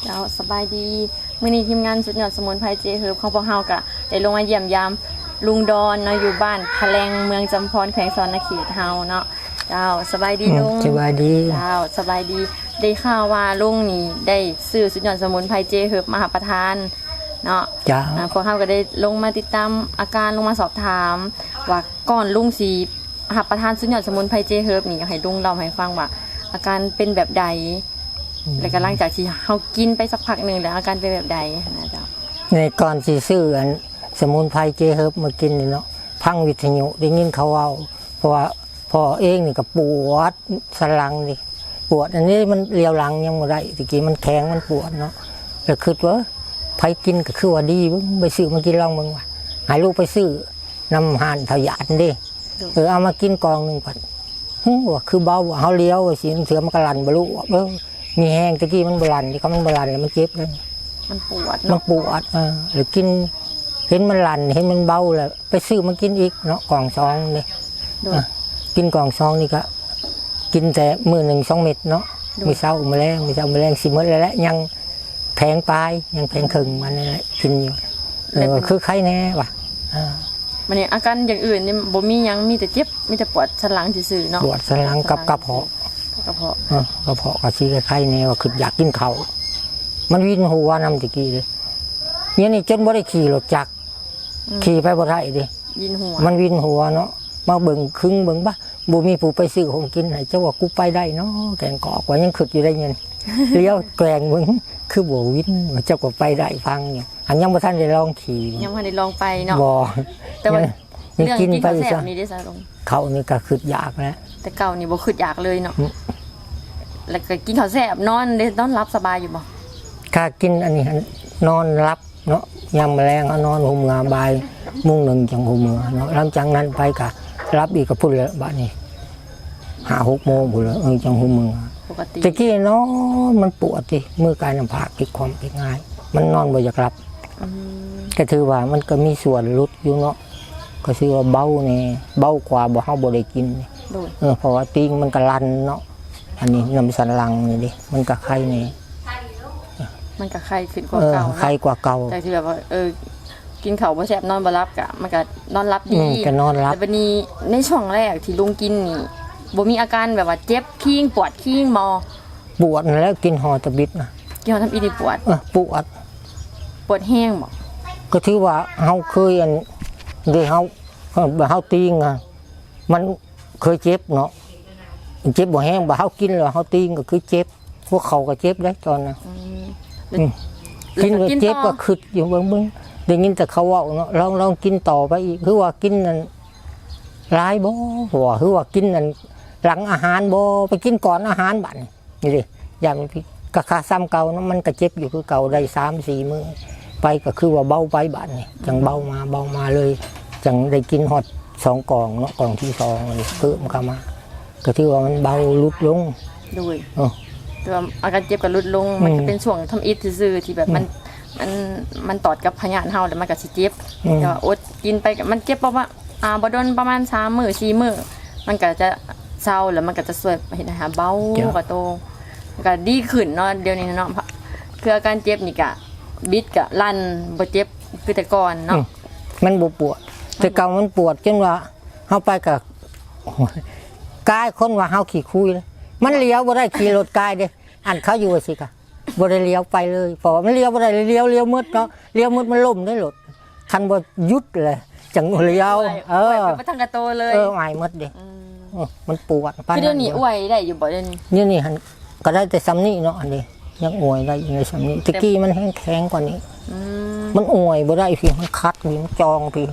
เจ้าสบายดีมื้อนี้ทีมงานสุดยอดสมุนไพรเจเฮิร์บของพวกเฮากะได้ลงมาเยี่ยมยามลุงดอนเนาะอยู่บ้านพะแลงเมืองจำพรแขวงสวรรณเขตเฮาเนาะเจ้าสบายดีลุง สบายดี เจ้าสบายดีได้ข่าวว่าลุงนี่ได้ซื้อสุดยอดสมุนไพรเจเฮิร์บมาหาประทานเนาะ จ้า พวกเฮาก็ได้ลงมาติดตามอาการลงมาสอบถามว่าก่อนลุงสิหาประทานสุดยอดสมุนไพรเจเฮิร์บนี่อยากให้ลุงเล่าให้ฟังว่าอาการเป็นแบบใดแล้วก็หลังจากที่เฮากินไปสักพักหนึงแล้วอาการเป็นแบบใดนะเจ้า ในก่อนสิซื้ออันสมุนไพรเจเฮิร์บมากินนี่เนาะพังวิทยุได้ยินเขาเอาเพราะว่าพอเองนี่ก็ปวดสนหลังนี่ปวดอันนี้มันเลียวหลังยังบ่ได้ตะกี้มันแข็งมันปวดเนาะแล้วคิดว่าไผกินก็คือว่าดีเบิ่งไปซื้อมากินลองเบิ่งว่าหาลูกไปซื้อน้ำห่านเทายานเด้เอามากินกองนึงก่อนว่าคือเบาเฮาเลี้ยวสิเสือมันก็ลั่นบ่รู้ว่ามีแห้งตะกี้มันบลันที่เขามันบลันแล้วมันเจ็บเลย มันปวด มัน เนาะ ปวดหรือกินเห็นมันลันเห็นมันเบาแล้วไปซื้อมากินอีกเนาะกล่องซองนี่ โดย กินกล่องซองนี่ก็กินแต่มื้อหนึ่ง2 เม็ดเนาะมีเช้าแมลงสิหมดแล้วแหละยังแพงปลายยังแพงครึ่งมันนี่แหละกินอยู่คือไข้แน่ว่ะ มันนี่อาการอย่างอื่นนี่บ่มีหยังมีแต่เจ็บมีแต่ปวดสันหลังซื่อๆเนาะ ปวดสันหลังกับกระเพาะ กระเพาะ กระเพาะก็สิไข้แน่ว่าคืออยากกินข้าวมันวินหัวนำตะกี้เลยเนี่ยนี่จนบ่ได้ขี่รถจักรขี่ไปบ่ได้ดิ ยินหัว มันวินหัวเนาะมาเบิ่งครึ่งเบิ่งปะบ่มีผู้ไปซื้อของกินให้เจ้าว่ากูไปได้เนาะแกงกอกว่ายังขึ้นอยู่ได้เงิน เลี้ยวแกล้งเบิ่งคือบ่วินว่าเจ้าก็ไปได้ฟังเนี่ยอันยังบ่ทันได้ลองขี่ ยังบ่ได้ลองไปเนาะ บ่ แต่ว่า ยัง เรื่อง กิ กิ น น ไป ข้าวแซ่ ซะ บนี่ได้ซะลง เขานี่ก็คืออยากแล้ว แต่เก่านี่บ่คิดอยากเลยเนาะแล้วก็กินข้าวแซ่บนอนได้นอนหลับสบายอยู่บ่ ถ้ากินอันนี้นอนรับเนาะยามแมลงเอานอนห่มงาบายมุ่งหนึ่งจังห่มมือเนาะหลังจากนั้นไปก็รับอีกก็พุ่นแล้วบัดนี้5-6 โมงพุ่นแล้วจังห่มมือ ปกติ ตะกี้เนาะมันปวดสิมือกายน้ำผากติดความเป็นง่าย มันนอนบ่อยากหลับ อืม ก็ถือว่ามันก็มีส่วนลดอยู่เนาะก็ถือว่าเบาเนี่ยเบากว่าบ่เฮาบ่ได้กินนี่ โดย เพราะว่าติงมันก็ลันเนาะอันนี้น้ำสันหลังนี่ดิมันก็ไข้นี่ มันก็ไข้ขึ้นกว่าเก่า ไข้ เนาะ กว่าเก่า แต่ที่แบบว่ากินข้าวบ่แซ่บนอนบ่หลับก็มันก็นอนหลับดี ก็นอนหลับ แต่บัดนี้ในช่วงแรกที่ลุงกินนี่บ่มีอาการแบบว่าเจ็บคิงปวดคิงบ่ ปวดนั่นแล้วกินหอตะบิดนะ กินข้าวทำอีนี่ปวด ปวด ปวดแห้งบ่ ก็ถือว่าเฮาเคยอันเดี๋ยวเฮาติงอ่ะมันเคยเจ็บเนาะเจ็บบ่แห้งบ่เฮากินแล้วเฮาติงก็คือเจ็บพวกเขาก็เจ็บได้ตอนนั้น กิน แล้ว ก็เจ็บก็ขึ้นอยู่เบิ่งได้ยินแต่เขาเว้าเนาะลองกินต่อไปอีกคือว่ากินนั่นหลายบ่หัวคือว่ากินนั่นหลังอาหารบ่ไปกินก่อนอาหารบัดนี่ดิอย่างพี่ก็ค่าซ้ำเก่าเนาะมันก็เจ็บอยู่คือเก่าได้3-4 มื้อไปก็คือว่าเบาไปบัดนี่จังเบามาเลยจังได้กินฮอด2 กล่องเนาะกล่องที่2นี่เพิ่มเข้ามาก็ถือว่ามันเบาลดลง โดย เออ แต่ว่าอาการเจ็บก็ลดลงมันก็เป็นช่วงทำอิฐซื่อๆที่แบบมันตอดกับพยาธิเฮาแล้วมันก็สิเจ็บแต่ว่าอดกินไปก็มันเจ็บเพราะว่าบ่โดนประมาณ3 มื้อ4 มื้อมันก็จะเศร้าแล้วมันก็จะช่วยเฮ็ดให้เบาก็โตมันก็ดีขึ้นเนาะเดี๋ยวนี้เนาะคืออาการเจ็บนี่ก็บิดก็ลั่นบ่เจ็บคือแต่ก่อนเนาะ มันบ่ปวดแต่เก่ามันปวดจนว่าเฮาไปกับกายคนว่าเฮาขี่คุยเลยมันเลี้ยวบ่ได้ขี่รถกายเด้อันเขาอยู่ว่าสิค่ะบ่ได้เลี้ยวไปเลยเพราะว่ามันเลี้ยวบ่ได้เลี้ยวมืดเนาะเลี้ยวมืดมันล่มได้รถคันบ่หยุดเลยจังเลี้ยวไปทางกระโตเลย อายหมดเด้มันปวด คือเดี๋ยวนี้อวยได้อยู่บ่เดี๋ยวนี้ นี่หันก็ได้แต่ซ้ำนี้เนาะอันนี้ยังอวยได้อยู่ในซ้ำนี้ตะกี้มันแข็งกว่านี้มันอวยบ่ได้พี่มันคัดพี่มันจองพี่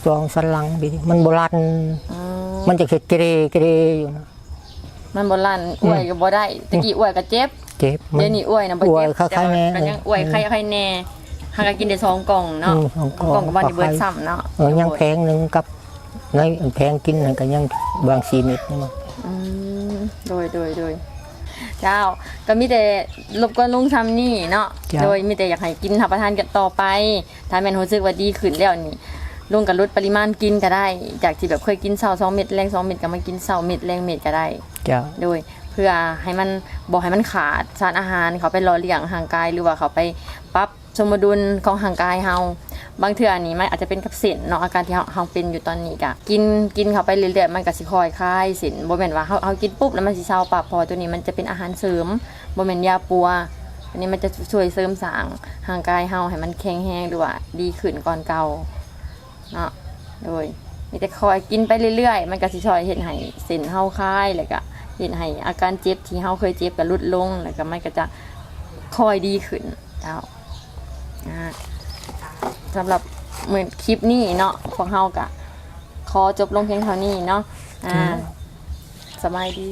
จองสันหลังพี่มันโบราณมันจะเกเรอยู่นะ มันบ่ลั่นอวยก็บ่ได้ตะกี้อวยก็เจ็บ เจ็บ เดี๋ยวนี้อวยน่ะบ่ อวย เจ็บ คล้ายๆแน่ ก็ยังอวยคล้ายๆแน่หากกินได้2 กล่องเนาะ 2 กล่อง ก็บ่ได้เบิดซ้ำเนาะ ยังแพงหนึงกับในแพงกินนั่นก็ยังบาง4 เม็ดนี่มั้ง โดยเจ้าก็มีแต่รบกวนลุงทำนี่เนาะโดยมีแต่อยากให้กินรับประทานกันต่อไปถ้าแม่นรู้สึกว่าดีขึ้นแล้วนี่ลุงก็ลดปริมาณกินก็ได้จากที่แบบเคยกินเช้า2 เม็ดแรง2 เม็ดก็มากินเช้าเม็ดแรงเม็ดก็ได้ จ้า โดยเพื่อ พื่อให้มันบ่ให้มันขาดสารอาหารเขาไปหล่อเลี้ยงร่างกายหรือว่าเขาไปปรับสมดุลของร่างกายเฮาบางเทื่อนี่มันอาจจะเป็นกับเส้นเนาะอาการที่เฮาเป็นอยู่ตอนนี้ก็กินเข้าไปเรื่อยๆมันก็สิค่อยคลายเส้นบ่แม่นว่าเฮากินปุ๊บแล้วมันสิเซาปั๊บพอตัวนี้มันจะเป็นอาหารเสริมบ่แม่นยาปัวอันนี้มันจะช่วยเสริมสร้างร่างกายเฮาให้มันแข็งแรงหรือว่าดีขึ้นก่อนเก่าเนาะโดยมีแต่คอยกินไปเรื่อยๆมันก็สิช่วยเฮ็ดให้เส้นเฮาคลายแล้วก็เฮ็ดให้อาการเจ็บที่เฮาเคยเจ็บก็ลดลงแล้วก็มันก็จะค่อยดีขึ้นเจ้าสำหรับเหมือนคลิปนี้เนาะพวกเฮาก็ขอจบลงเพียงเท่านี้เนาะสบายดี